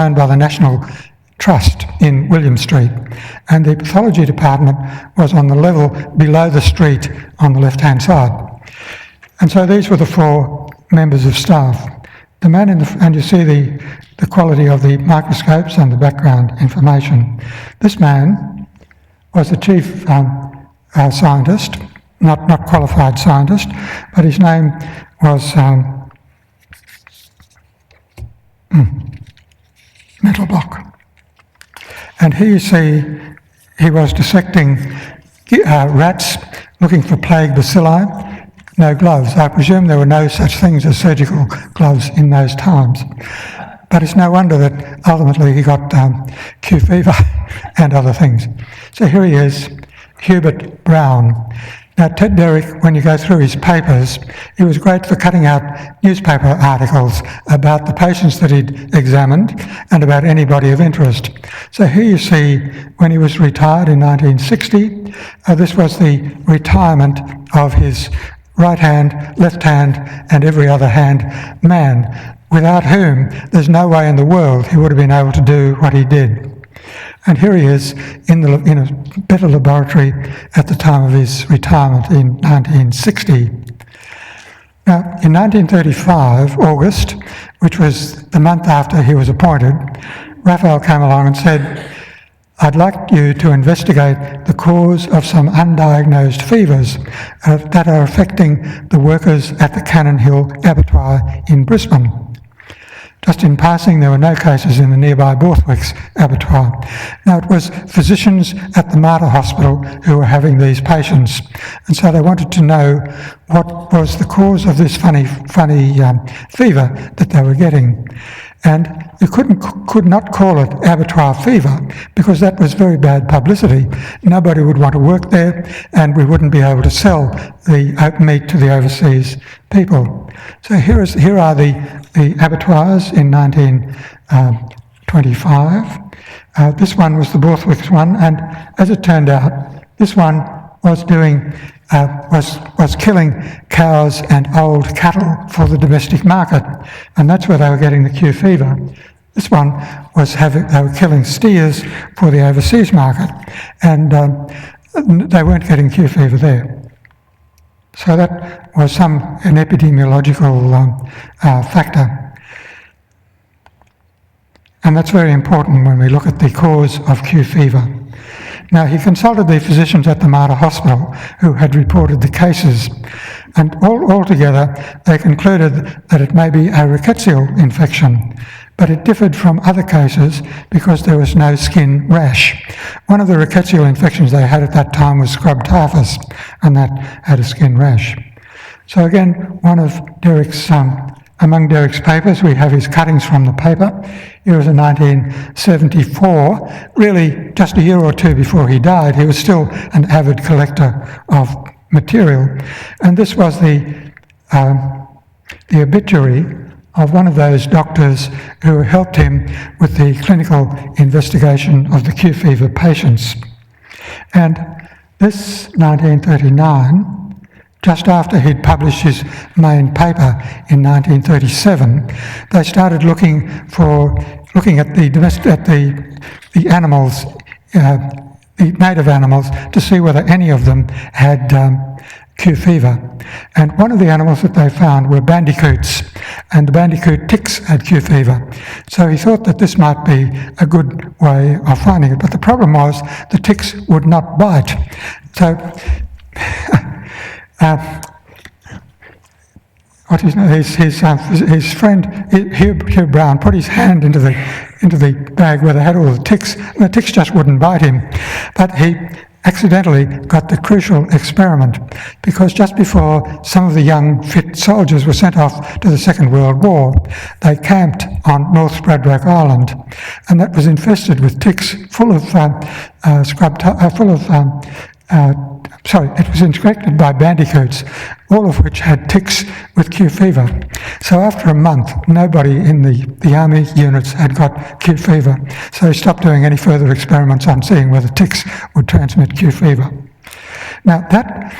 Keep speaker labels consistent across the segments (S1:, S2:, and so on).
S1: owned by the National Trust in William Street, and the Pathology Department was on the level below the street on the left-hand side. And so these were the 4 members of staff. The man and you see the quality of the microscopes and the background information. This man was the chief scientist, not qualified scientist, but his name was mental block. And here you see he was dissecting rats looking for plague bacilli. No gloves. I presume there were no such things as surgical gloves in those times. But it's no wonder that ultimately he got Q fever and other things. So here he is, Hubert Brown. Now, Ted Derrick, when you go through his papers, he was great for cutting out newspaper articles about the patients that he'd examined and about anybody of interest. So here you see when he was retired in 1960, this was the retirement of his right hand, left hand, and every other hand man, without whom there's no way in the world he would have been able to do what he did. And here he is in a better laboratory at the time of his retirement in 1960. Now, in 1935, August, which was the month after he was appointed, Raphael came along and said, "I'd like you to investigate the cause of some undiagnosed fevers that are affecting the workers at the Cannon Hill Abattoir in Brisbane." Just in passing, there were no cases in the nearby Borthwick's Abattoir. Now, it was physicians at the Mater Hospital who were having these patients, and so they wanted to know what was the cause of this funny fever that they were getting. And you could not call it abattoir fever because that was very bad publicity. Nobody would want to work there, and we wouldn't be able to sell the meat to the overseas people. So here are the abattoirs in 1925. This one was the Borthwick's one, and as it turned out, this one was killing cows and old cattle for the domestic market, and that's where they were getting the Q fever. This one they were killing steers for the overseas market, and they weren't getting Q fever there. So that was an epidemiological factor. And that's very important when we look at the cause of Q fever. Now, he consulted the physicians at the Mater Hospital who had reported the cases, and altogether they concluded that it may be a rickettsial infection, but it differed from other cases because there was no skin rash. One of the rickettsial infections they had at that time was scrub typhus, and that had a skin rash. So again, among Derrick's papers, we have his cuttings from the paper. Here was in 1974, really just a year or two before he died. He was still an avid collector of material. And this was the obituary of one of those doctors who helped him with the clinical investigation of the Q fever patients. And this 1939, just after he'd published his main paper in 1937, they started looking at the animals, the native animals, to see whether any of them had Q fever. And one of the animals that they found were bandicoots, and the bandicoot ticks had Q fever. So he thought that this might be a good way of finding it. But the problem was the ticks would not bite. So his friend Hubert Brown put his hand into the bag where they had all the ticks, and the ticks just wouldn't bite him. But he accidentally got the crucial experiment, because just before some of the young fit soldiers were sent off to the Second World War, they camped on North Stradbroke Island, and that was infested with ticks it was infected by bandicoots, all of which had ticks with Q fever. So after a month, nobody in the army units had got Q fever. So he stopped doing any further experiments on seeing whether ticks would transmit Q fever. Now that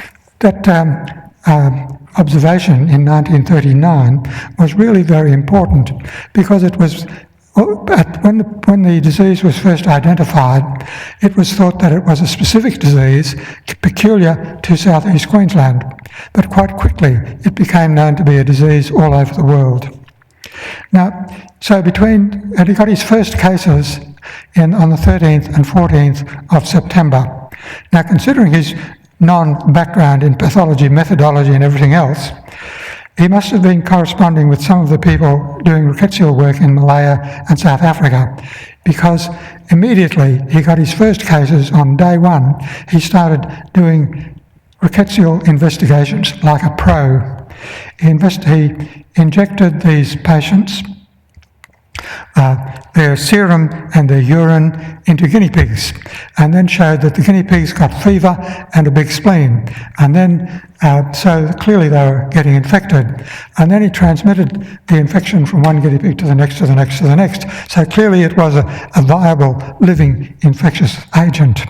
S1: observation in 1939 was really very important, because it was When the disease was first identified, it was thought that it was a specific disease peculiar to southeast Queensland, but quite quickly it became known to be a disease all over the world. Now, and he got his first cases on the 13th and 14th of September. Now, considering his non-background in pathology, methodology and everything else, he must have been corresponding with some of the people doing rickettsial work in Malaya and South Africa, because immediately he got his first cases on day one. He started doing rickettsial investigations like a pro. He injected these patients, their serum and their urine into guinea pigs, and then showed that the guinea pigs got fever and a big spleen. And then, so clearly they were getting infected. And then he transmitted the infection from one guinea pig to the next, to the next, to the next. So clearly it was a viable living infectious agent.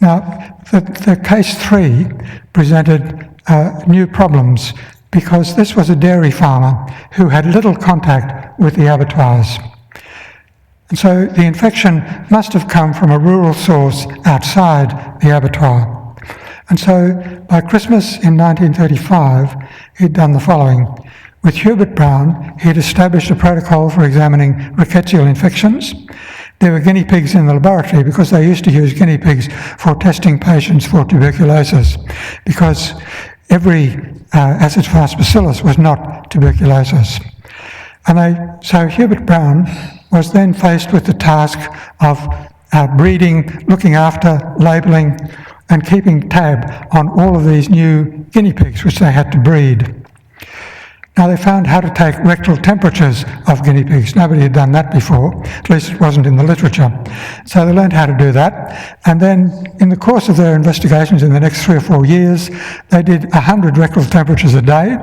S1: Now, the case 3 presented new problems, because this was a dairy farmer who had little contact with the abattoirs. And so the infection must have come from a rural source outside the abattoir. And so by Christmas in 1935, he'd done the following. With Hubert Brown, he'd established a protocol for examining rickettsial infections. There were guinea pigs in the laboratory because they used to use guinea pigs for testing patients for tuberculosis, because every acid fast bacillus was not tuberculosis. So Hubert Brown was then faced with the task of breeding, looking after, labelling and keeping tab on all of these new guinea pigs which they had to breed. Now, they found how to take rectal temperatures of guinea pigs. Nobody had done that before, at least it wasn't in the literature. So they learned how to do that. And then in the course of their investigations in the next 3 or 4 years, they did 100 rectal temperatures a day,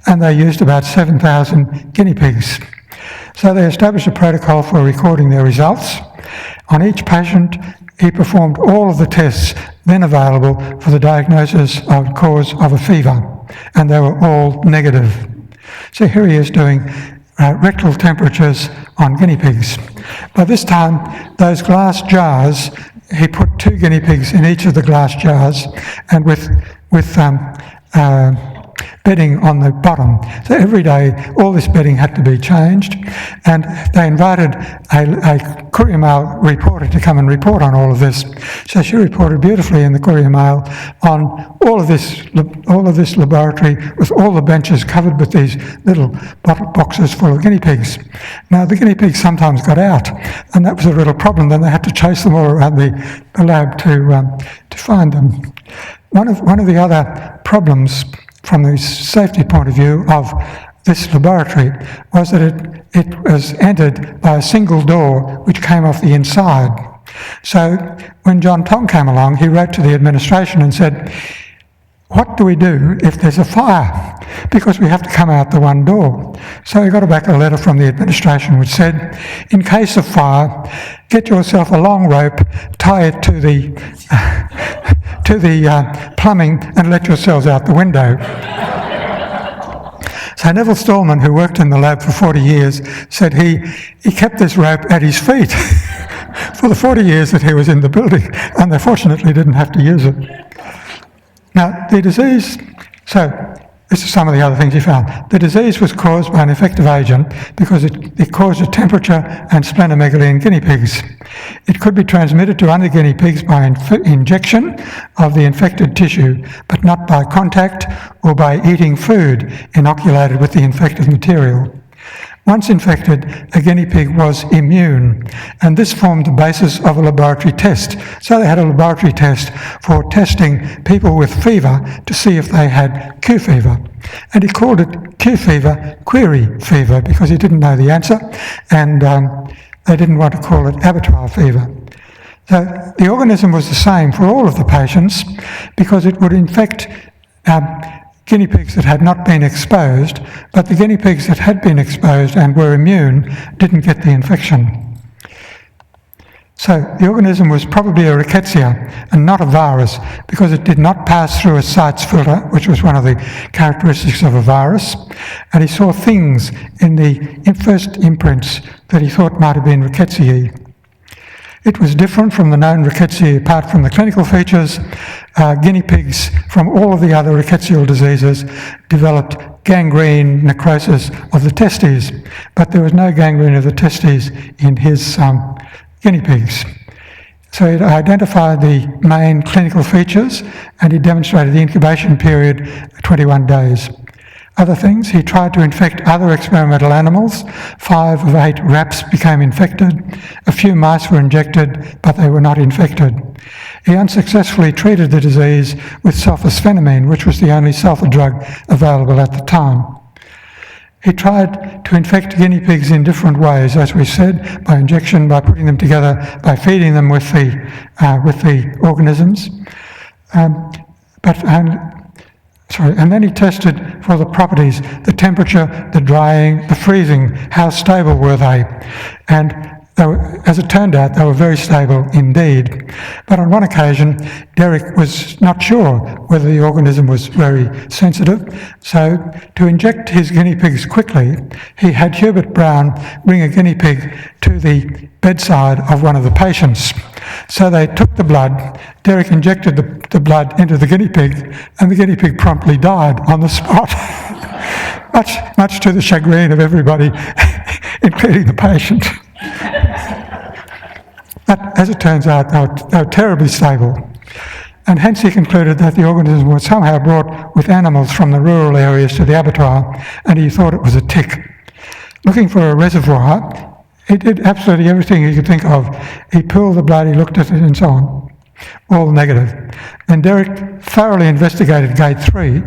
S1: and they used about 7,000 guinea pigs. So they established a protocol for recording their results. On each patient, he performed all of the tests then available for the diagnosis of cause of a fever, and they were all negative. So here he is doing rectal temperatures on guinea pigs. By this time, those glass jars, he put 2 guinea pigs in each of the glass jars, and with bedding on the bottom. So every day, all this bedding had to be changed, and they invited a Courier Mail reporter to come and report on all of this. So she reported beautifully in the Courier Mail on all of this laboratory, with all the benches covered with these little bottle boxes full of guinea pigs. Now, the guinea pigs sometimes got out, and that was a real problem. Then they had to chase them all around the lab to find them. One of the other problems from the safety point of view of this laboratory was that it was entered by a single door which came off the inside. So when John Tong came along, he wrote to the administration and said, "What do we do if there's a fire? Because we have to come out the one door." So he got back a letter from the administration which said, "In case of fire, get yourself a long rope, tie it to the plumbing and let yourselves out the window." So Neville Stallman, who worked in the lab for 40 years, said he kept this rope at his feet for the 40 years that he was in the building, and they fortunately didn't have to use it. Now, the disease, so this is some of the other things he found. The disease was caused by an infective agent because it caused a temperature and splenomegaly in guinea pigs. It could be transmitted to other guinea pigs by injection of the infected tissue, but not by contact or by eating food inoculated with the infected material. Once infected, a guinea pig was immune, and this formed the basis of a laboratory test. So they had a laboratory test for testing people with fever to see if they had Q fever. And he called it Q fever, query fever, because he didn't know the answer, and they didn't want to call it abattoir fever. So the organism was the same for all of the patients, because it would infect guinea pigs that had not been exposed, but the guinea pigs that had been exposed and were immune didn't get the infection. So the organism was probably a rickettsia and not a virus, because it did not pass through a CITES filter, which was one of the characteristics of a virus. And he saw things in the first imprints that he thought might have been rickettsia. It was different from the known rickettsia apart from the clinical features. Guinea pigs from all of the other rickettsial diseases developed gangrene necrosis of the testes, but there was no gangrene of the testes in his guinea pigs. So it identified the main clinical features, and he demonstrated the incubation period 21 days. Other things, he tried to infect other experimental animals. 5 of 8 rats became infected. A few mice were injected, but they were not infected. He unsuccessfully treated the disease with sulfosphenamine, which was the only sulfa drug available at the time. He tried to infect guinea pigs in different ways, as we said, by injection, by putting them together, by feeding them with the organisms. And then he tested for the properties, the temperature, the drying, the freezing, how stable were they. And as it turned out, they were very stable indeed. But on one occasion, Derek was not sure whether the organism was very sensitive. So to inject his guinea pigs quickly, he had Hubert Brown bring a guinea pig to the bedside of one of the patients. So they took the blood, Derek injected the blood into the guinea pig, and the guinea pig promptly died on the spot. much to the chagrin of everybody, including the patient. But as it turns out, they were terribly stable. And hence he concluded that the organism was somehow brought with animals from the rural areas to the abattoir, and he thought it was a tick. Looking for a reservoir, he did absolutely everything he could think of. He pulled the blood, he looked at it, and so on. All negative. Then Derek thoroughly investigated case 3,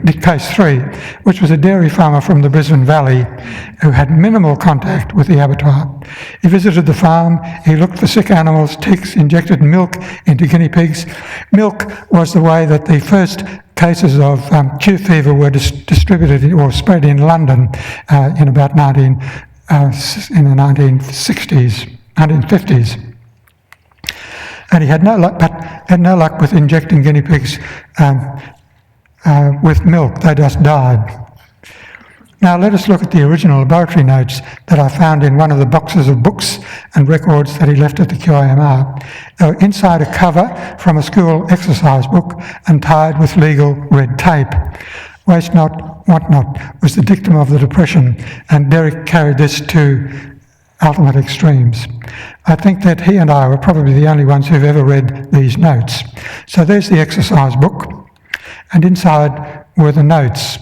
S1: which was a dairy farmer from the Brisbane Valley who had minimal contact with the abattoir. He visited the farm, he looked for sick animals, ticks, injected milk into guinea pigs. Milk was the way that the first cases of Q fever were distributed or spread in London in about in the 1950s. And he had no luck with injecting guinea pigs with milk. They just died. Now let us look at the original laboratory notes that I found in one of the boxes of books and records that he left at the QAMR. They were inside a cover from a school exercise book and tied with legal red tape. Waste not, want not was the dictum of the Depression, and Derek carried this to ultimate extremes. I think that he and I were probably the only ones who've ever read these notes. So there's the exercise book, and inside were the notes,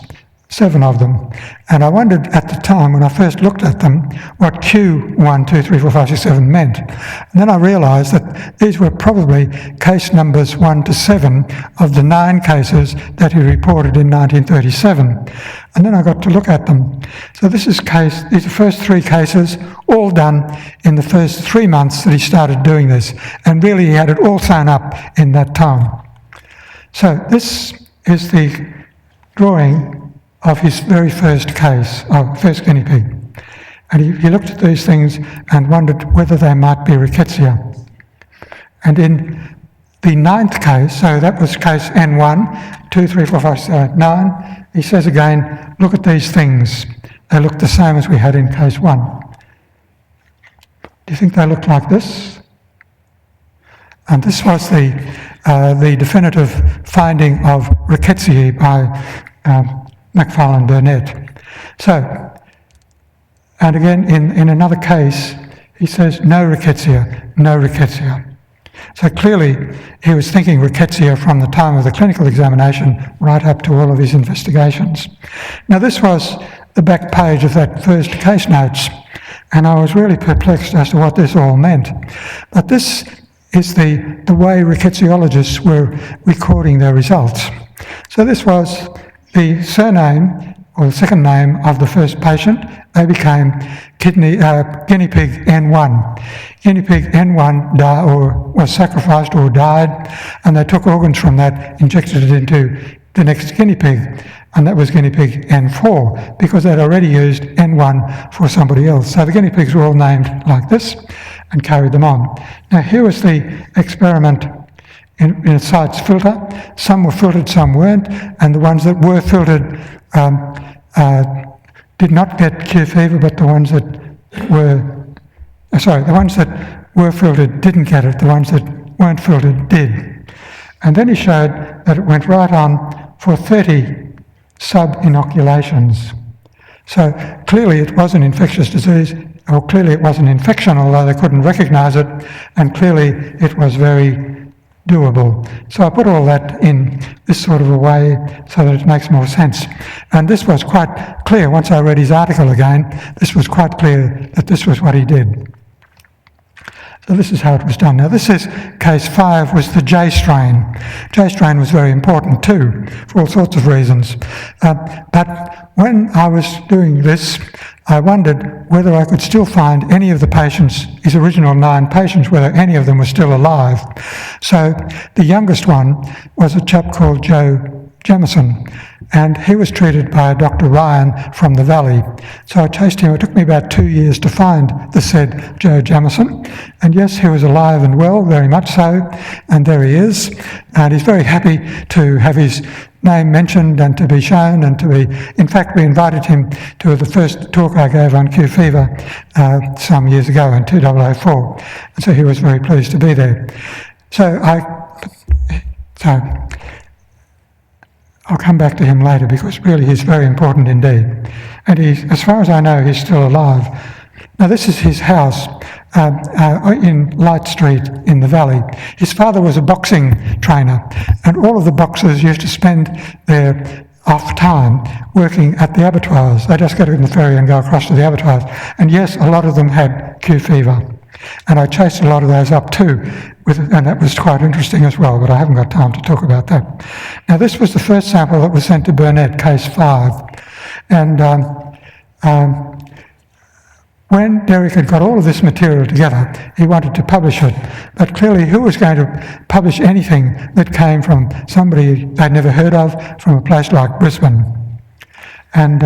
S1: 7 of them. And I wondered at the time when I first looked at them what Q1, 2, 3, 4, 5, 6, 7 meant. And then I realised that these were probably case numbers 1 to 7 of the 9 cases that he reported in 1937. And then I got to look at them. So these are the first 3 cases, all done in the first 3 months that he started doing this. And really he had it all sewn up in that time. So this is the drawing of his very first case, first guinea pig. And he looked at these things and wondered whether they might be rickettsia. And in the 9th case, so that was case N1, 2, 3, 4, 5, 6, 9, he says again, look at these things. They look the same as we had in case 1. Do you think they look like this? And this was the definitive finding of rickettsia by McFarlane Burnett. So, and again in another case, he says no rickettsia, no rickettsia. So clearly he was thinking rickettsia from the time of the clinical examination right up to all of his investigations. Now this was the back page of that first case notes, and I was really perplexed as to what this all meant. But this is the way rickettsiologists were recording their results. So this was the surname or the second name of the first patient. They became guinea pig N1. Guinea pig N1 was sacrificed or died, and they took organs from that, injected it into the next guinea pig, and that was guinea pig N4 because they'd already used N1 for somebody else. So the guinea pigs were all named like this, and carried them on. Now here was the experiment in a site's filter. Some were filtered, some weren't, and the ones that were filtered did not get Q fever, but the ones that were filtered didn't get it, the ones that weren't filtered did. And then he showed that it went right on for 30 sub-inoculations. So clearly it was an infectious disease, or clearly it was an infection, although they couldn't recognise it, and clearly it was very doable. So I put all that in this sort of a way so that it makes more sense. And this was quite clear, once I read his article again, this was quite clear that this was what he did. So this is how it was done. Now this is case 5, was the J strain. J strain was very important too, for all sorts of reasons. But when I was doing this, I wondered whether I could still find any of the patients, his original 9 patients, whether any of them were still alive. So the youngest one was a chap called Jamison, and he was treated by Dr. Ryan from the Valley. So I chased him. It took me about 2 years to find the said Joe Jamison. And yes, he was alive and well, very much so. And there he is. And he's very happy to have his name mentioned and to be shown and to be... In fact, we invited him to the first talk I gave on Q fever some years ago in 2004. And so he was very pleased to be there. So I'll come back to him later because really he's very important indeed. And as far as I know, he's still alive. Now this is his house in Light Street in the Valley. His father was a boxing trainer, and all of the boxers used to spend their off time working at the Abattoirs. They just get in the ferry and go across to the Abattoirs. And yes, a lot of them had Q fever. And I chased a lot of those up too, and that was quite interesting as well, but I haven't got time to talk about that. Now this was the first sample that was sent to Burnett, case 5. And when Derek had got all of this material together, he wanted to publish it. But clearly who was going to publish anything that came from somebody they'd never heard of, from a place like Brisbane? And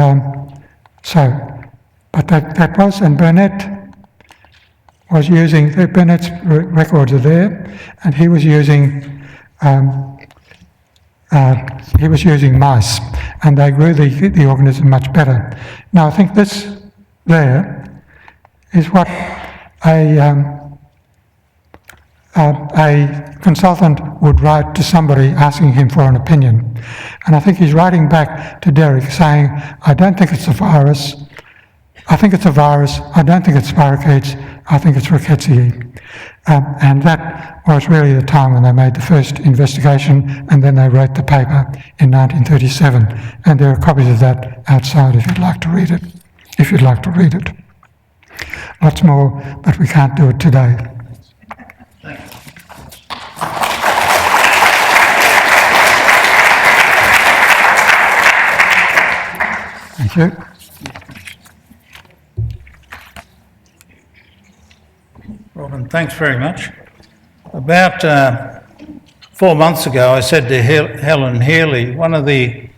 S1: but that was, and Burnett was using, Burnett's records are there, and he was using mice, and they grew the organism much better. Now I think this there is what a consultant would write to somebody asking him for an opinion. And I think he's writing back to Derek saying, I don't think it's a virus, I think it's a virus, I don't think it's spirochetes, I think it's rickettsia. And that was really the time when they made the first investigation, and then they wrote the paper in 1937. And there are copies of that outside if you'd like to read it. Lots more, but we can't do it today. Thank you.
S2: Robin, thanks very much. About 4 months ago, I said to Helen Healy, one of the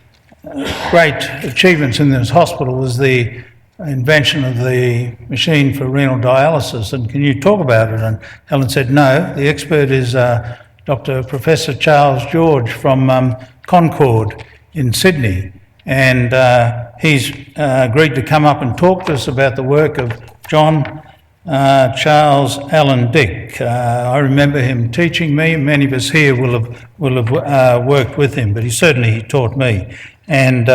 S2: great achievements in this hospital was the invention of the machine for renal dialysis, and can you talk about it? And Helen said, no, the expert is Professor Charles George from Concord in Sydney, and he's agreed to come up and talk to us about the work of John Charles Allen Dique. I remember him teaching me. Many of us here will have worked with him, but he certainly taught me. And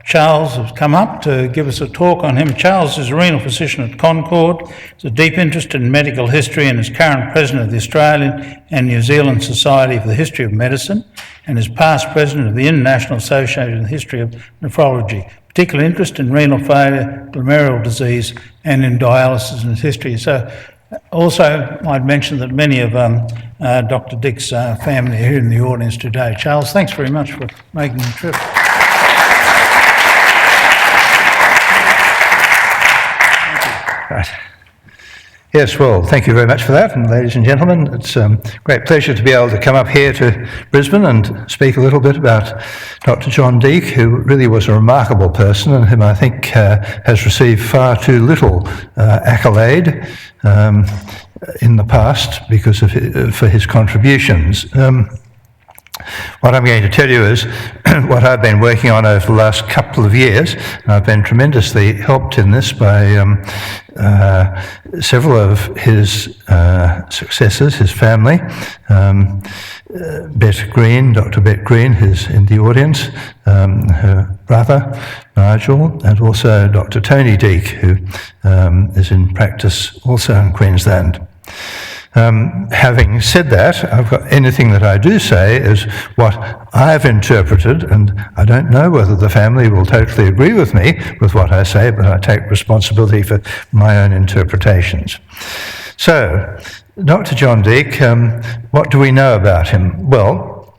S2: Charles has come up to give us a talk on him. Charles is a renal physician at Concord. He's a deep interest in medical history and is current president of the Australian and New Zealand Society for the History of Medicine, and is past president of the International Association of the History of Nephrology. Particular interest in renal failure, glomerular disease, and in dialysis in his history. So, also, I'd mention that many of Dr. Dique's family are here in the audience today. Charles, thanks very much for making the trip.
S3: Right. Yes, well, thank you very much for that, and ladies and gentlemen, it's a great pleasure to be able to come up here to Brisbane and speak a little bit about Dr. John Dique, who really was a remarkable person and whom I think has received far too little accolade in the past because of for his contributions. What I'm going to tell you is what I've been working on over the last couple of years. I've been tremendously helped in this by several of his successors, his family. Bet Green, Dr. Bet Green, who's in the audience, her brother, Nigel, and also Dr. Tony Dique, who is in practice also in Queensland. Having said that, I've got anything that I do say is what I've interpreted, and I don't know whether the family will totally agree with me with what I say, but I take responsibility for my own interpretations. So, Dr. John Dique, what do we know about him? Well,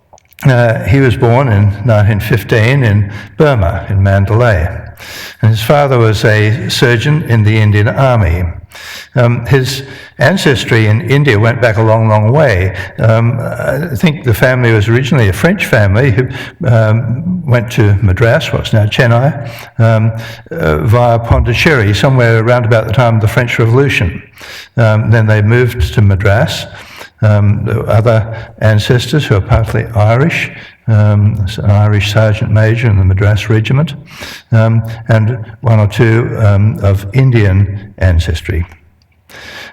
S3: he was born in 1915 in Burmer, in Mandalay, and his father was a surgeon in the Indian Army. His ancestry in India went back a long, long way. I think the family was originally a French family who went to Madras, what's now Chennai, via Pondicherry, somewhere around about the time of the French Revolution. Then they moved to Madras. Other ancestors who are partly Irish, an Irish sergeant major in the Madras Regiment, and one or two of Indian ancestry.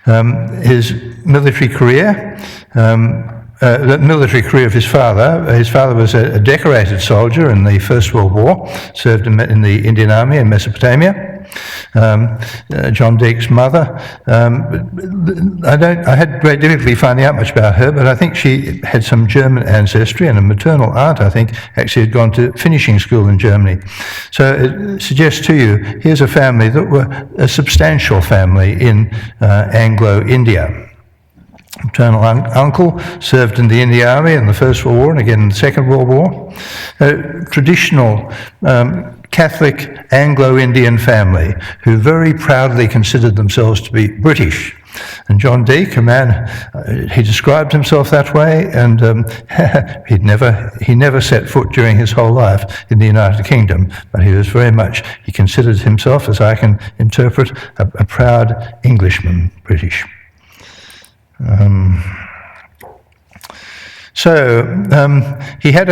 S3: His military career, the military career of his father was a decorated soldier in the First World War, served in the Indian Army in Mesopotamia. John Dique's mother, I had great difficulty finding out much about her, but I think she had some German ancestry, and a maternal aunt, I think, actually had gone to finishing school in Germany. So it suggests to you, here's a family that were a substantial family in Anglo-India. Maternal uncle served in the Indian Army in the First World War and again in the Second World War. A traditional Catholic Anglo-Indian family who very proudly considered themselves to be British. And John Dique, a man, he described himself that way, and he never set foot during his whole life in the United Kingdom, but he considered himself, as I can interpret, a proud Englishman, British. He had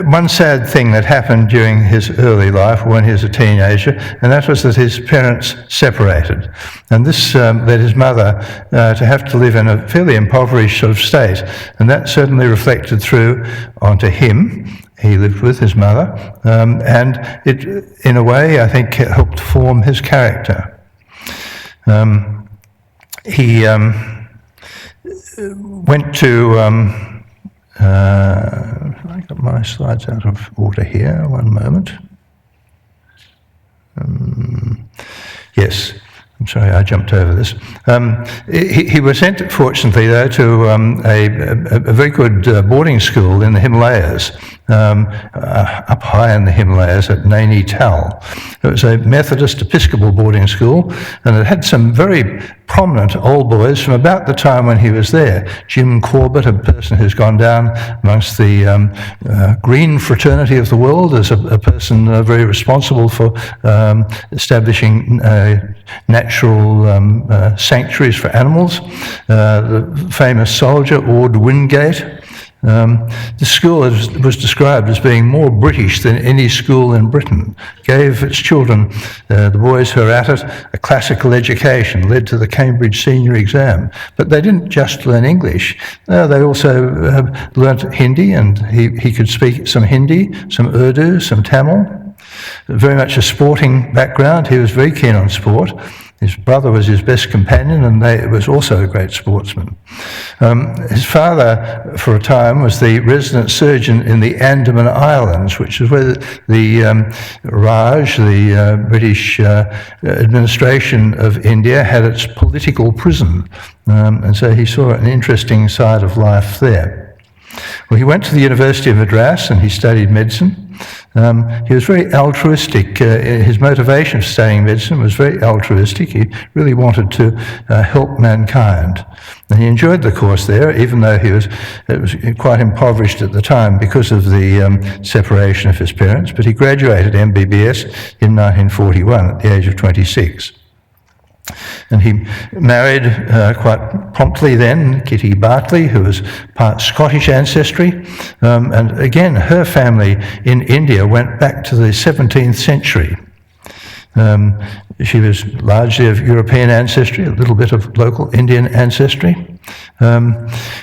S3: one sad thing that happened during his early life when he was a teenager, and that was that his parents separated. And this led his mother to have to live in a fairly impoverished sort of state, and that certainly reflected through onto him. He lived with his mother, and it, in a way, I think, helped form his character. He went to... I got my slides out of order here, one moment. Yes, I'm sorry, I jumped over this. He was sent, fortunately, though, to a very good boarding school in the Himalayas, up high in the Himalayas at Naini Tal. It was a Methodist Episcopal boarding school, and it had some very prominent old boys from about the time when he was there. Jim Corbett, a person who's gone down amongst the green fraternity of the world as a person very responsible for establishing natural sanctuaries for animals. The famous soldier, Ord Wingate. The school was described as being more British than any school in Britain. Gave its children, the boys who were at it, a classical education, led to the Cambridge senior exam. But they didn't just learn English. They also learnt Hindi, and he could speak some Hindi, some Urdu, some Tamil. Very much a sporting background. He was very keen on sport. His brother was his best companion, and was also a great sportsman. His father, for a time, was the resident surgeon in the Andaman Islands, which is where the Raj, the British administration of India, had its political prison. And so he saw an interesting side of life there. Well, he went to the University of Madras and he studied medicine. He was very altruistic. His motivation for studying medicine was very altruistic. He really wanted to help mankind. And he enjoyed the course there, even though it was quite impoverished at the time because of the separation of his parents. But he graduated MBBS in 1941 at the age of 26. And he married quite promptly then Kitty Bartley, who was part Scottish ancestry. And again, her family in India went back to the 17th century. She was largely of European ancestry, a little bit of local Indian ancestry.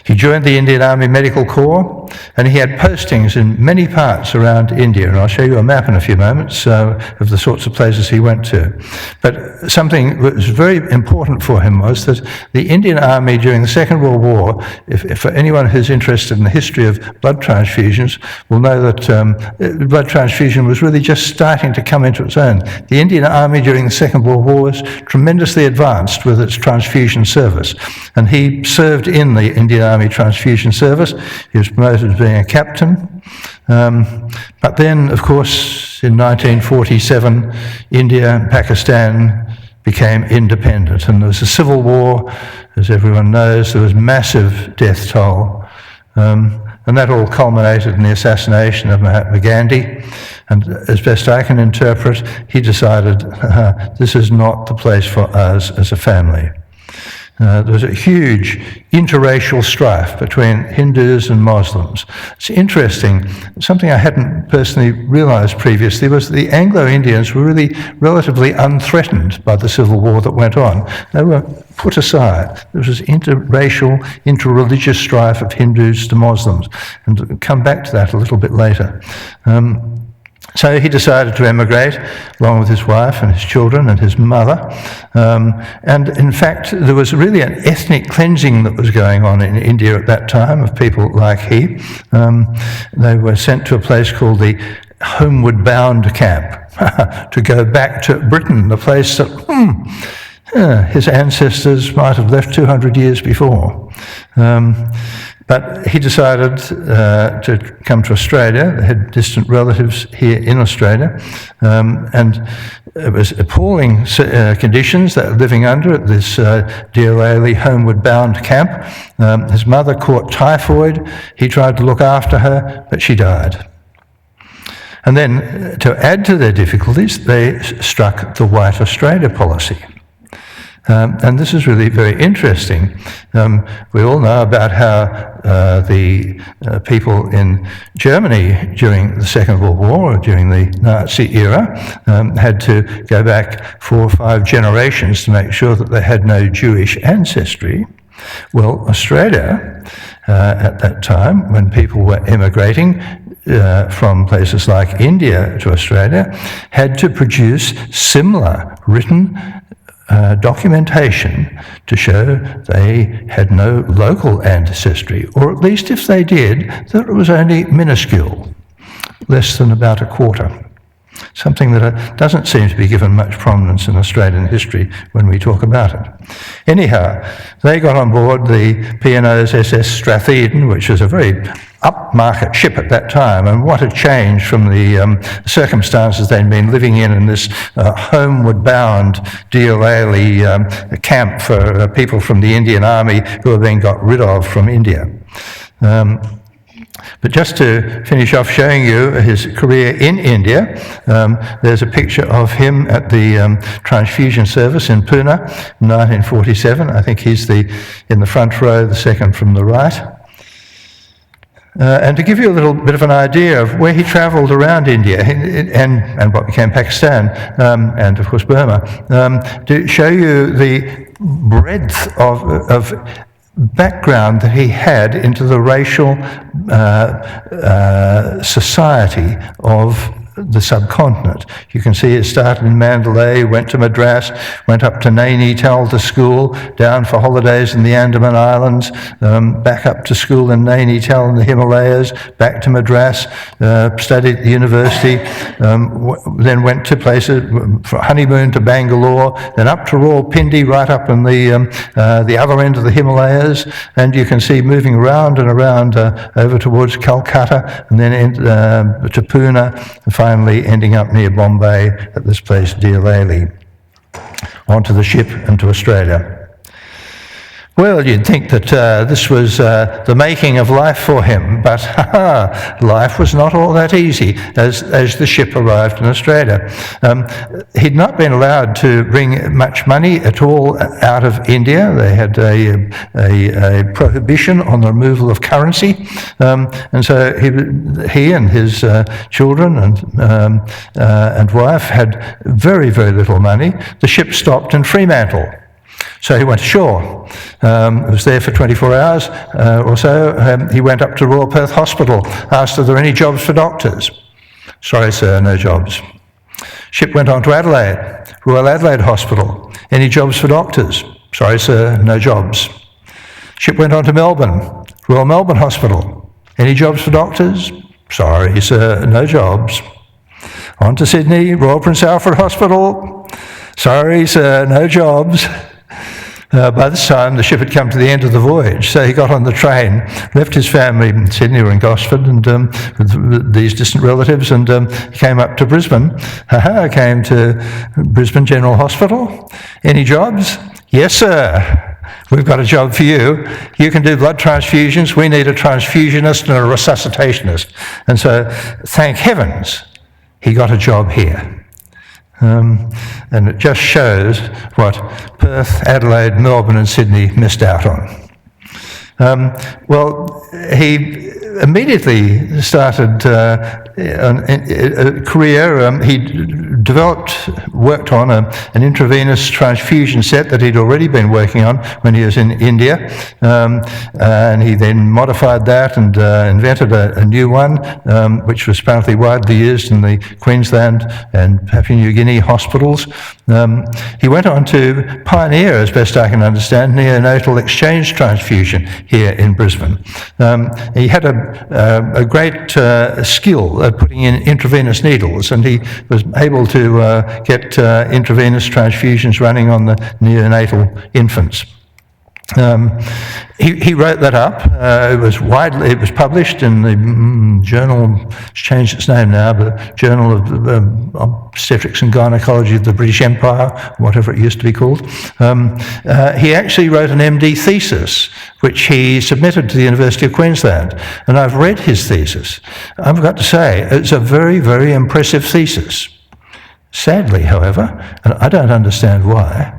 S3: He joined the Indian Army Medical Corps, and he had postings in many parts around India, and I'll show you a map in a few moments of the sorts of places he went to. But something that was very important for him was that the Indian Army during the Second World War, if for anyone who's interested in the history of blood transfusions, will know that blood transfusion was really just starting to come into its own. The Indian Army during the Second World War was tremendously advanced with its transfusion service, and he served in the Indian Army Transfusion Service. He was promoted to being a captain. But then, of course, in 1947, India and Pakistan became independent, and there was a civil war, as everyone knows. There was massive death toll, and that all culminated in the assassination of Mahatma Gandhi. And as best I can interpret, he decided, this is not the place for us as a family. There was a huge interracial strife between Hindus and Muslims. It's interesting, something I hadn't personally realised previously was that the Anglo-Indians were really relatively unthreatened by the civil war that went on. They were put aside. There was this interracial, interreligious strife of Hindus to Muslims, and we'll come back to that a little bit later. So he decided to emigrate, along with his wife and his children and his mother. And in fact, there was really an ethnic cleansing that was going on in India at that time of people like he. They were sent to a place called the Homeward Bound Camp to go back to Britain, the place that his ancestors might have left 200 years before. But he decided to come to Australia. They had distant relatives here in Australia. And it was appalling conditions that were living under at this dear Rayleigh Homeward Bound camp. His mother caught typhoid. He tried to look after her, but she died. And then, to add to their difficulties, they struck the White Australia policy. And this is really very interesting. We all know about how the people in Germany during the Second World War, or during the Nazi era, had to go back 4 or 5 generations to make sure that they had no Jewish ancestry. Well, Australia, at that time, when people were emigrating from places like India to Australia, had to produce similar written documentation to show they had no local ancestry, or at least if they did, that it was only minuscule, less than about a quarter. Something that doesn't seem to be given much prominence in Australian history when we talk about it. Anyhow, they got on board the P&O's SS Stratheden, which was a very upmarket ship at that time, and what a change from the circumstances they'd been living in this homeward bound dear Rayleigh camp for people from the Indian Army who had been got rid of from India. But just to finish off showing you his career in India, there's a picture of him at the transfusion service in Pune in 1947. I think he's in the front row, the second from the right. And to give you a little bit of an idea of where he travelled around India and what became Pakistan, and of course Burma, to show you the breadth of background that he had into the racial society of the subcontinent. You can see it started in Mandalay, went to Madras, went up to Nainital to school, down for holidays in the Andaman Islands, back up to school in Nainital in the Himalayas, back to Madras, studied at the university, then went to places for honeymoon to Bangalore, then up to Rawalpindi, right up in the other end of the Himalayas, and you can see moving around and around over towards Calcutta, and then to Pune, and finally ending up near Bombay at this place, dear Rayleigh, onto the ship and to Australia. Well, you'd think that this was the making of life for him, but life was not all that easy as the ship arrived in Australia. He'd not been allowed to bring much money at all out of India. They had a prohibition on the removal of currency, and so he and his children and wife had very, very little money. The ship stopped in Fremantle. So he went ashore. Was there for 24 hours or so. He went up to Royal Perth Hospital, asked, are there any jobs for doctors? Sorry, sir, no jobs. Ship went on to Adelaide, Royal Adelaide Hospital. Any jobs for doctors? Sorry, sir, no jobs. Ship went on to Melbourne, Royal Melbourne Hospital. Any jobs for doctors? Sorry, sir, no jobs. On to Sydney, Royal Prince Alfred Hospital. Sorry, sir, no jobs. By this time, the ship had come to the end of the voyage, so he got on the train, left his family in Sydney or in Gosford, and with these distant relatives, and came up to Brisbane. Came to Brisbane General Hospital. Any jobs? Yes, sir. We've got a job for you. You can do blood transfusions. We need a transfusionist and a resuscitationist. And so, thank heavens, he got a job here. And it just shows what Perth, Adelaide, Melbourne and Sydney missed out on. Well, he immediately started a career. He worked on an intravenous transfusion set that he'd already been working on when he was in India, and he then modified that and invented a new one, which was apparently widely used in the Queensland and Papua New Guinea hospitals. He went on to pioneer, as best I can understand, neonatal exchange transfusion here in Brisbane. He had a great skill at putting in intravenous needles, and he was able to get intravenous transfusions running on the neonatal infants. He wrote that up. It was published in the journal. It's changed its name now, but Journal of Obstetrics and Gynecology of the British Empire, whatever it used to be called. He actually wrote an MD thesis, which he submitted to the University of Queensland, and I've read his thesis. I've got to say, it's a very, very impressive thesis. Sadly, however, and I don't understand why,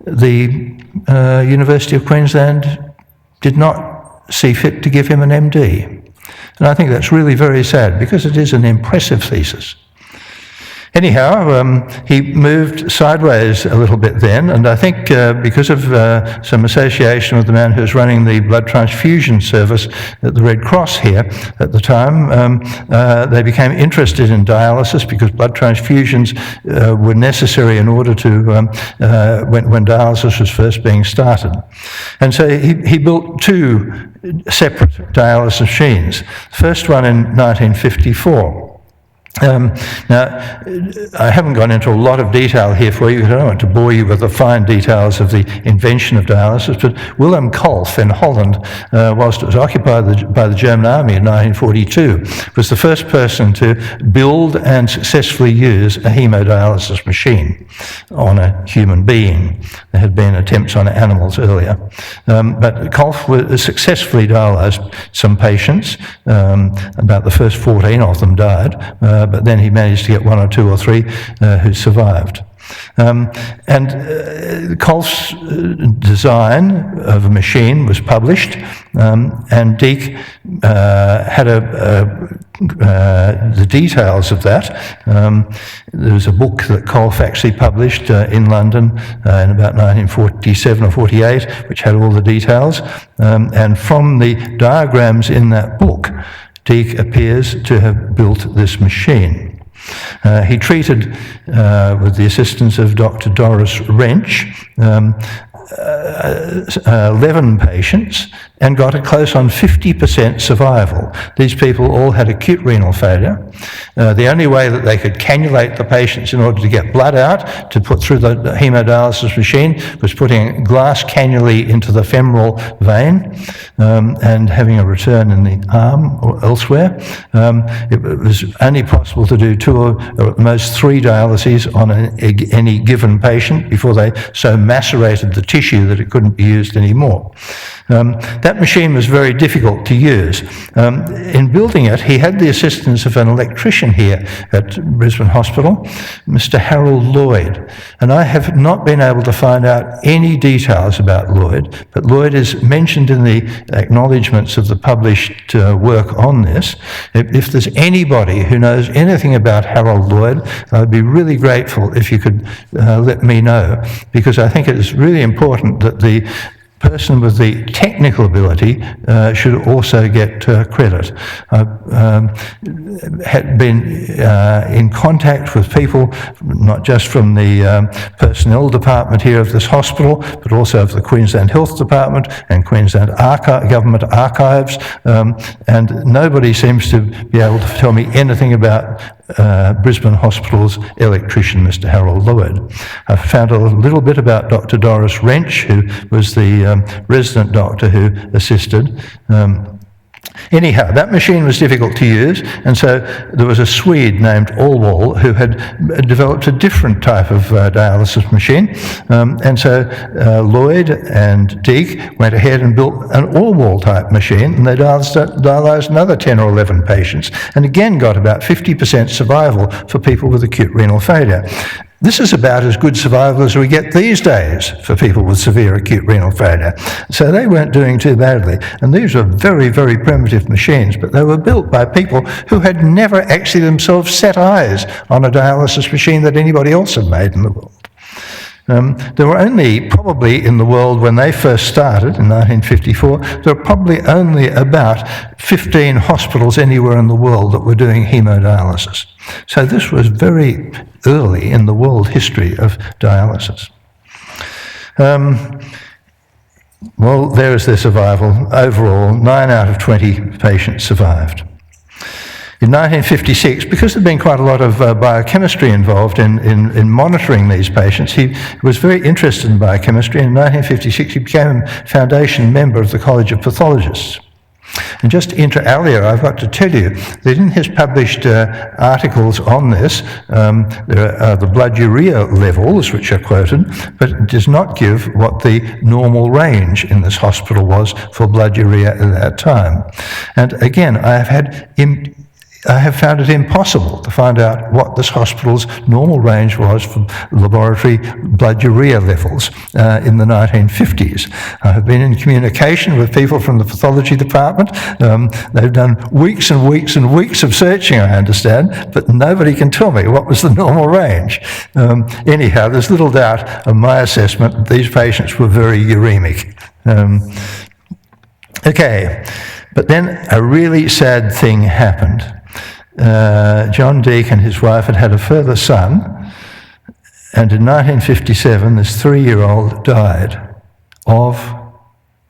S3: the University of Queensland did not see fit to give him an MD. And I think that's really very sad, because it is an impressive thesis. Anyhow, he moved sideways a little bit then, and I think because of some association with the man who was running the blood transfusion service at the Red Cross here at the time, they became interested in dialysis, because blood transfusions were necessary in order to, when dialysis was first being started. And so he built two separate dialysis machines. The first one in 1954. Now, I haven't gone into a lot of detail here for you, because I don't want to bore you with the fine details of the invention of dialysis, but Willem Kolff in Holland, whilst it was occupied by the German army in 1942, was the first person to build and successfully use a hemodialysis machine on a human being. There had been attempts on animals earlier. But Kolff successfully dialysed some patients. About the first 14 of them died. But then he managed to get one or two or three who survived. And Kolff's design of a machine was published, and Deke had the details of that. There was a book that Kolff actually published in London in about 1947 or 48, which had all the details. And from the diagrams in that book, Deke appears to have built this machine. He treated, with the assistance of Dr. Doris Wrench, 11 patients and got a close on 50% survival. These people all had acute renal failure. The only way that they could cannulate the patients in order to get blood out to put through the hemodialysis machine was putting glass cannulae into the femoral vein and having a return in the arm or elsewhere. It was only possible to do 2 or at most 3 dialyses on any given patient before they so macerated the tissue that it couldn't be used anymore. That machine was very difficult to use. In building it, he had the assistance of an electrician here at Brisbane Hospital, Mr. Harold Lloyd. And I have not been able to find out any details about Lloyd, but Lloyd is mentioned in the acknowledgements of the published work on this. If there's anybody who knows anything about Harold Lloyd, I'd be really grateful if you could let me know, because I think it is really important that the person with the technical ability should also get credit. I've had been in contact with people, not just from the personnel department here of this hospital, but also of the Queensland Health Department and Queensland Government Archives, and nobody seems to be able to tell me anything about Brisbane Hospital's electrician, Mr. Harold Lloyd. I found a little bit about Dr. Doris Wrench, who was the resident doctor who assisted. Anyhow, that machine was difficult to use, and so there was a Swede named Allwall who had developed a different type of dialysis machine, and so Lloyd and Deke went ahead and built an Allwall type machine, and they dialysed another 10 or 11 patients, and again got about 50% survival for people with acute renal failure. This is about as good survival as we get these days for people with severe acute renal failure. So they weren't doing too badly. And these were very, very primitive machines, but they were built by people who had never actually themselves set eyes on a dialysis machine that anybody else had made in the world. There were only, probably in the world when they first started in 1954, there were probably only about 15 hospitals anywhere in the world that were doing hemodialysis. So this was very early in the world history of dialysis. Well, there is their survival. Overall, 9 out of 20 patients survived. In 1956, because there'd been quite a lot of biochemistry involved in monitoring these patients, he was very interested in biochemistry. In 1956, he became a foundation member of the College of Pathologists. And just inter alia, I've got to tell you that in his published articles on this, there are the blood urea levels, which are quoted, but it does not give what the normal range in this hospital was for blood urea at that time. And again, I have found it impossible to find out what this hospital's normal range was for laboratory blood urea levels in the 1950s. I have been in communication with people from the Pathology Department. They've done weeks and weeks and weeks of searching, I understand, but nobody can tell me what was the normal range. Anyhow, there's little doubt of my assessment that these patients were very uremic. Okay, but then a really sad thing happened. John Deke and his wife had a further son, and in 1957 this 3-year-old died of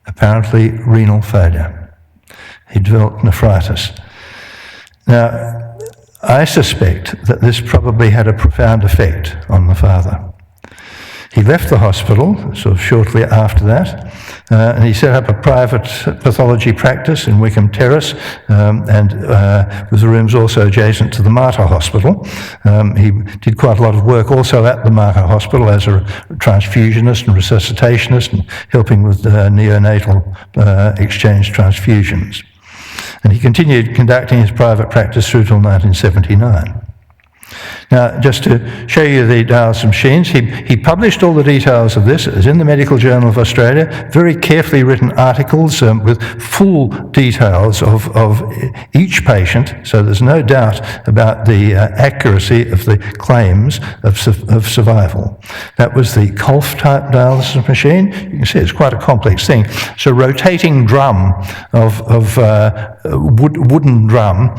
S3: apparently renal failure. He developed nephritis. Now, I suspect that this probably had a profound effect on the father. He left the hospital sort of shortly after that, and he set up a private pathology practice in Wickham Terrace, and with the rooms also adjacent to the Mater Hospital. He did quite a lot of work also at the Mater Hospital as a transfusionist and resuscitationist, and helping with neonatal exchange transfusions. And he continued conducting his private practice through till 1979. Now, just to show you the dialysis machines, he published all the details of this. It was in the Medical Journal of Australia, very carefully written articles with full details of each patient, so there's no doubt about the accuracy of the claims of survival. That was the Kolf type dialysis machine. You can see it's quite a complex thing. It's a rotating drum of wooden drum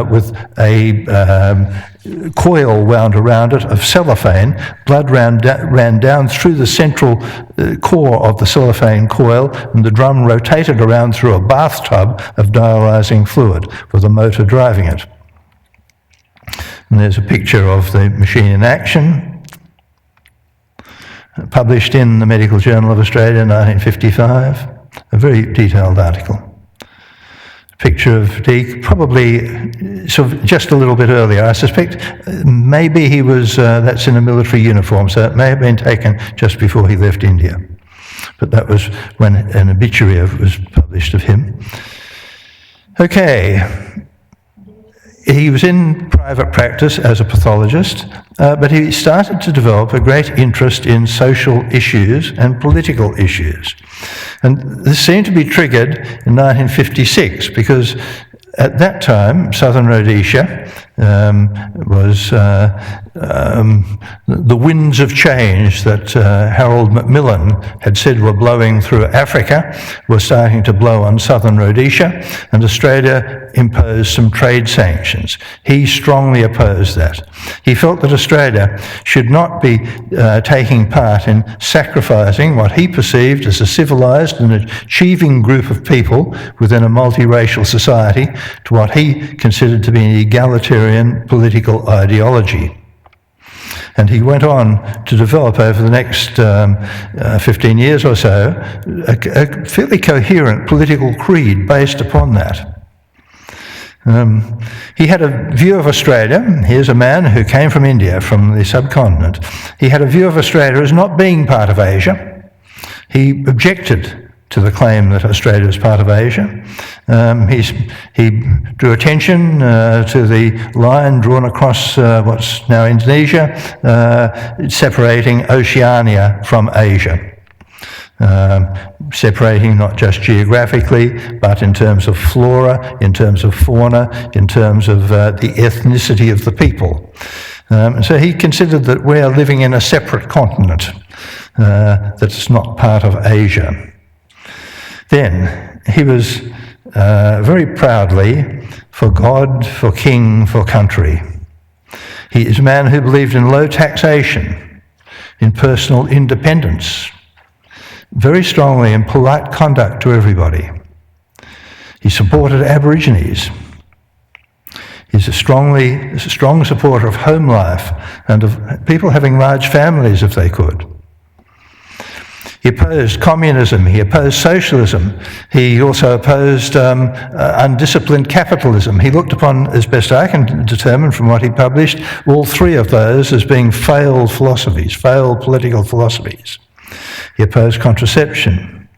S3: with a coil wound around it of cellophane. Blood ran down through the central core of the cellophane coil, and the drum rotated around through a bathtub of dialysing fluid with a motor driving it. And there's a picture of the machine in action, published in the Medical Journal of Australia in 1955, a very detailed article. Picture of Deke, probably sort of just a little bit earlier. I suspect maybe he was, that's in a military uniform, so it may have been taken just before he left India. But that was when an obituary was published of him. Okay. He was in private practice as a pathologist, but he started to develop a great interest in social issues and political issues. And this seemed to be triggered in 1956 because at that time, Southern Rhodesia was the winds of change that Harold Macmillan had said were blowing through Africa were starting to blow on Southern Rhodesia, and Australia imposed some trade sanctions. He strongly opposed that. He felt that Australia should not be taking part in sacrificing what he perceived as a civilised and achieving group of people within a multiracial society to what he considered to be an egalitarian political ideology. And he went on to develop over the next 15 years or so a fairly coherent political creed based upon that. He had a view of Australia. Here's a man who came from India, from the subcontinent. He had a view of Australia as not being part of Asia. He objected to the claim that Australia is part of Asia. He drew attention to the line drawn across what's now Indonesia, separating Oceania from Asia. Separating not just geographically, but in terms of flora, in terms of fauna, in terms of the ethnicity of the people. So he considered that we are living in a separate continent that's not part of Asia. Then he was very proudly for God, for king, for country. He is a man who believed in low taxation, in personal independence, very strongly in polite conduct to everybody. He supported Aborigines. He's a strong supporter of home life and of people having large families if they could. He opposed communism, he opposed socialism, he also opposed undisciplined capitalism. He looked upon, as best I can determine from what he published, all three of those as being failed philosophies, failed political philosophies. He opposed contraception.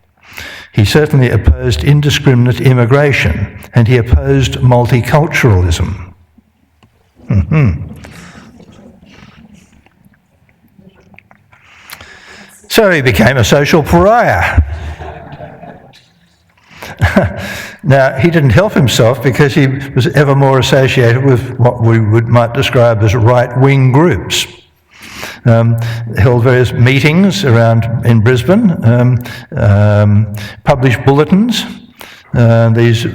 S3: He certainly opposed indiscriminate immigration, and he opposed multiculturalism. So he became a social pariah. Now, he didn't help himself because he was ever more associated with what we might describe as right-wing groups. Held various meetings around in Brisbane, published bulletins. These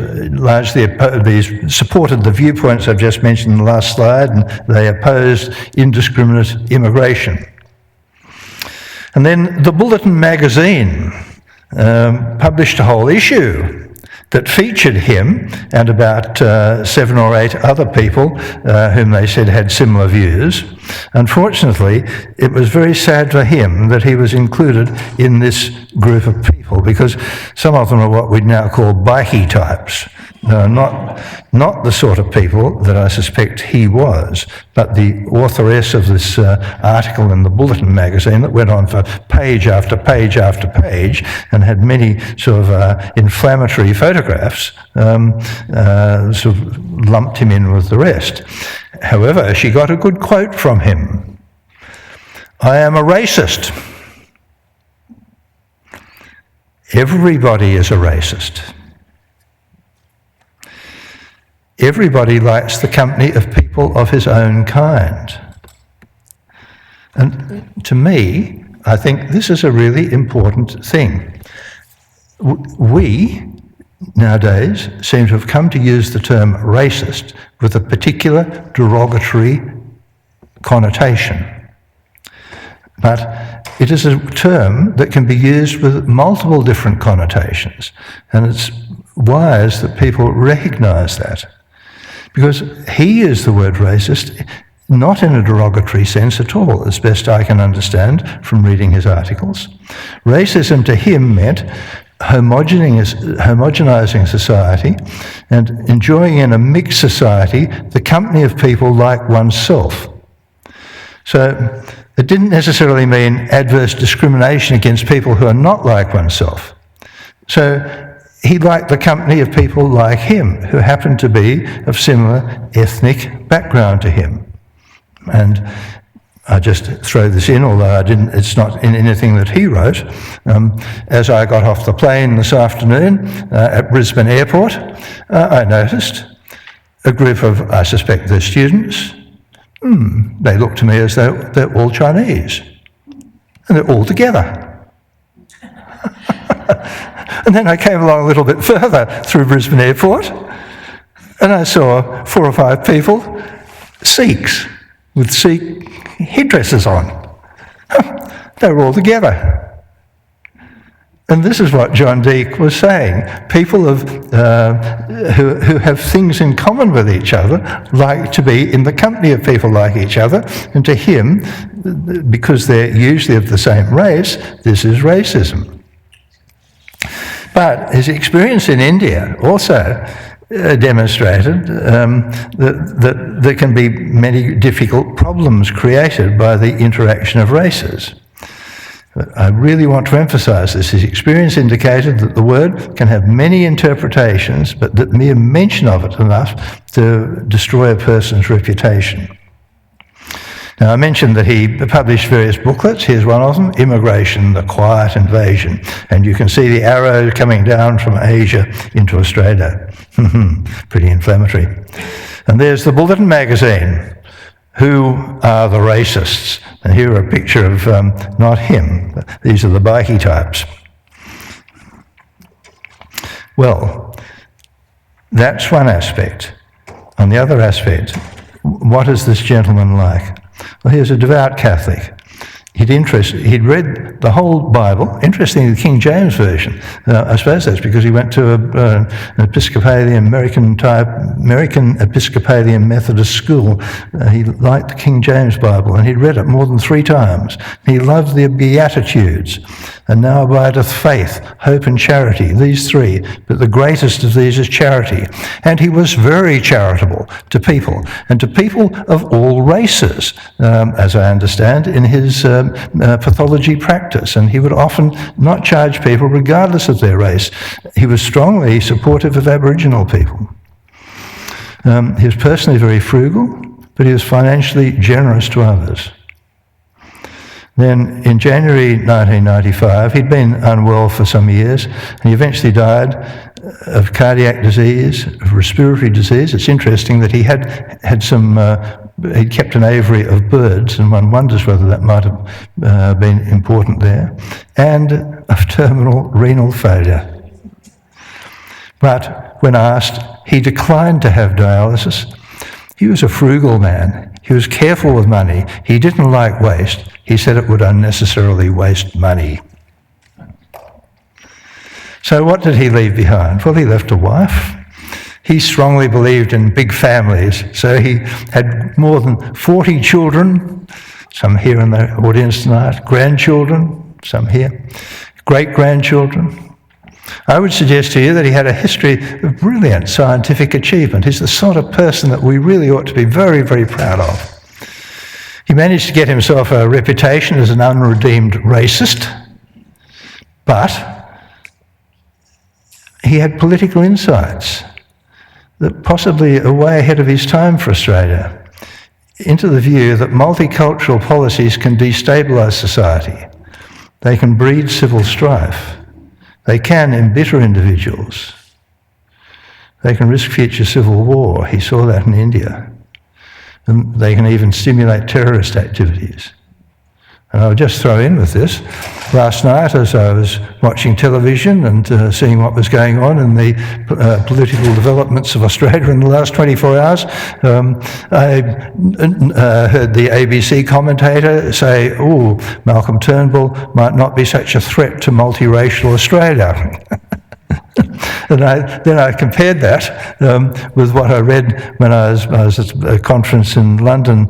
S3: supported the viewpoints I've just mentioned in the last slide, and they opposed indiscriminate immigration. And then the Bulletin magazine published a whole issue that featured him and about 7 or 8 other people whom they said had similar views. Unfortunately, it was very sad for him that he was included in this group of people, because some of them are what we'd now call bikie types. Not the sort of people that I suspect he was, but the authoress of this article in the Bulletin magazine that went on for page after page after page and had many sort of inflammatory photographs, sort of lumped him in with the rest. However, she got a good quote from him. "I am a racist." Everybody is a racist. Everybody likes the company of people of his own kind. And to me, I think this is a really important thing. We, nowadays, seem to have come to use the term racist with a particular derogatory connotation. But it is a term that can be used with multiple different connotations, and it's wise that people recognise that. Because he used the word racist not in a derogatory sense at all, as best I can understand from reading his articles. Racism to him meant homogenising society and enjoying in a mixed society the company of people like oneself. So it didn't necessarily mean adverse discrimination against people who are not like oneself. So he liked the company of people like him, who happened to be of similar ethnic background to him. And I just throw this in, although it's not in anything that he wrote. As I got off the plane this afternoon at Brisbane Airport, I noticed a group of, I suspect they're students. They look to me as though they're all Chinese. And they're all together. And then I came along a little bit further through Brisbane Airport, and I saw 4 or 5 people, Sikhs, with Sikh headdresses on. They were all together. And this is what John Deke was saying. People who have things in common with each other like to be in the company of people like each other. And to him, because they're usually of the same race, this is racism. But his experience in India also demonstrated that there can be many difficult problems created by the interaction of races. But I really want to emphasise this. His experience indicated that the word can have many interpretations, but that mere mention of it enough to destroy a person's reputation. Now, I mentioned that he published various booklets. Here's one of them, Immigration, the Quiet Invasion. And you can see the arrow coming down from Asia into Australia. Pretty inflammatory. And there's the Bulletin magazine. Who are the racists? And here a picture of, not him, these are the bikie types. Well, that's one aspect. On the other aspect, what is this gentleman like? Well, he was a devout Catholic. He'd read the whole Bible, interestingly the King James Version. I suppose that's because he went to an Episcopalian, American Episcopalian Methodist school. He liked the King James Bible, and he'd read it more than 3 times. He loved the Beatitudes. And now abideth faith, hope and charity, these 3, but the greatest of these is charity. And he was very charitable to people, and to people of all races, as I understand, in his pathology practice. And he would often not charge people regardless of their race. He was strongly supportive of Aboriginal people. He was personally very frugal, but he was financially generous to others. Then in January 1995, he'd been unwell for some years, and he eventually died of cardiac disease, of respiratory disease. It's interesting that he had he'd kept an aviary of birds, and one wonders whether that might have been important there, and of terminal renal failure. But when asked, he declined to have dialysis. He was a frugal man. He was careful with money. He didn't like waste. He said it would unnecessarily waste money. So what did he leave behind? Well, he left a wife. He strongly believed in big families, so he had more than 40 children, some here in the audience tonight, grandchildren, some here, great-grandchildren. I would suggest to you that he had a history of brilliant scientific achievement. He's the sort of person that we really ought to be very, very proud of. He managed to get himself a reputation as an unredeemed racist, but he had political insights that possibly are way ahead of his time for Australia. into the view that multicultural policies can destabilise society. They can breed civil strife. They can embitter individuals. They can risk future civil war. He saw that in India. And they can even stimulate terrorist activities. And I'll just throw in with this. Last night, as I was watching television and seeing what was going on in the political developments of Australia in the last 24 hours, I heard the ABC commentator say, "Oh, Malcolm Turnbull might not be such a threat to multiracial Australia." And then I compared that with what I read when I was at a conference in London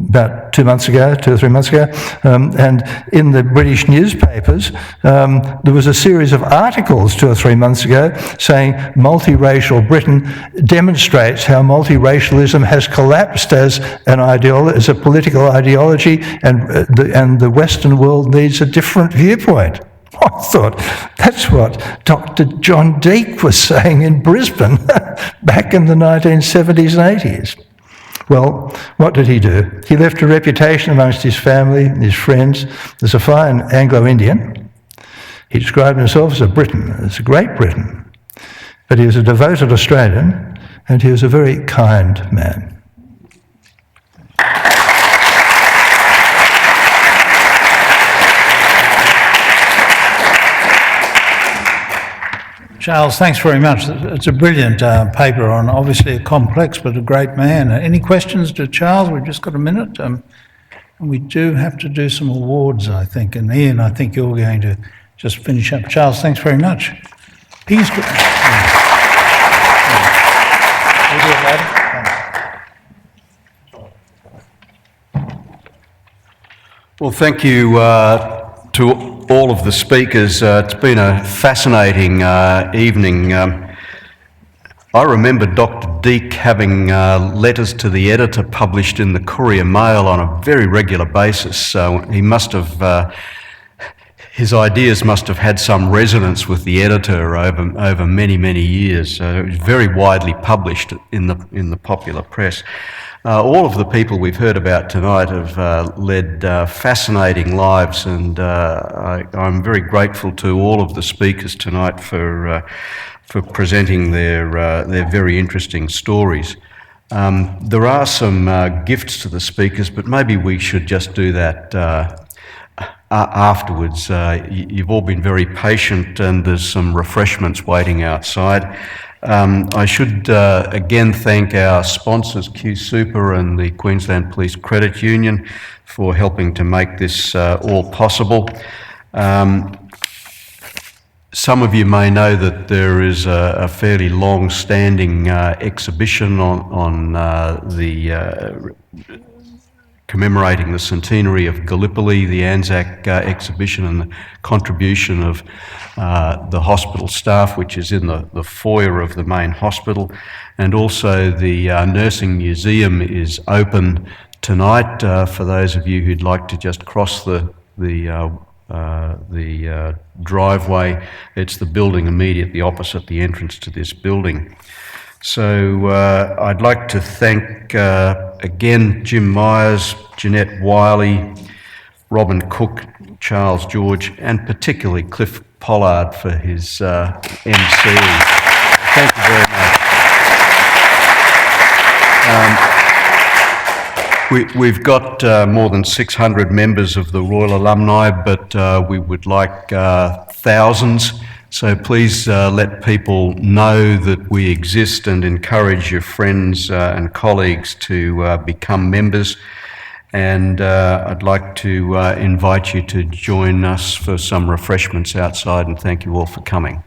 S3: about 2 or 3 months ago, and in the British newspapers there was a series of articles 2 or 3 months ago saying multiracial Britain demonstrates how multiracialism has collapsed as a political ideology, and the Western world needs a different viewpoint. I thought, that's what Dr. John Dique was saying in Brisbane back in the 1970s and 80s. Well, what did he do? He left a reputation amongst his family and his friends as a fine Anglo-Indian. He described himself as a Briton, as a great Briton. But he was a devoted Australian, and he was a very kind man.
S2: Charles, thanks very much. It's a brilliant paper on obviously a complex but a great man. Any questions to Charles? We've just got a minute. And we do have to do some awards, I think. And Ian, I think you're going to just finish up. Charles, thanks very much. He's good.
S4: Well, thank you to all of the speakers. It's been a fascinating evening. I remember Dr. Deke having letters to the editor published in the Courier Mail on a very regular basis. So he must have, his ideas must have had some resonance with the editor over many, many years. It was very widely published in the popular press. All of the people we've heard about tonight have led fascinating lives, and I'm very grateful to all of the speakers tonight for presenting their very interesting stories. There are some gifts to the speakers, but maybe we should just do that afterwards. You've all been very patient, and there's some refreshments waiting outside. I should again thank our sponsors, Q Super and the Queensland Police Credit Union, for helping to make this all possible. Some of you may know that there is a fairly long-standing exhibition on the commemorating the centenary of Gallipoli, the Anzac exhibition, and the contribution of the hospital staff, which is in the foyer of the main hospital. And also the Nursing Museum is open tonight for those of you who'd like to just cross the driveway. It's the building immediately opposite the entrance to this building. So I'd like to thank again Jim Meyers, Jeanette Wiley, Robin Cooke, Charles George, and particularly Cliff Pollard for his MC. Thank you very much. We've got more than 600 members of the Royal Alumni, but we would like thousands. So please let people know that we exist and encourage your friends and colleagues to become members. And I'd like to invite you to join us for some refreshments outside, and thank you all for coming.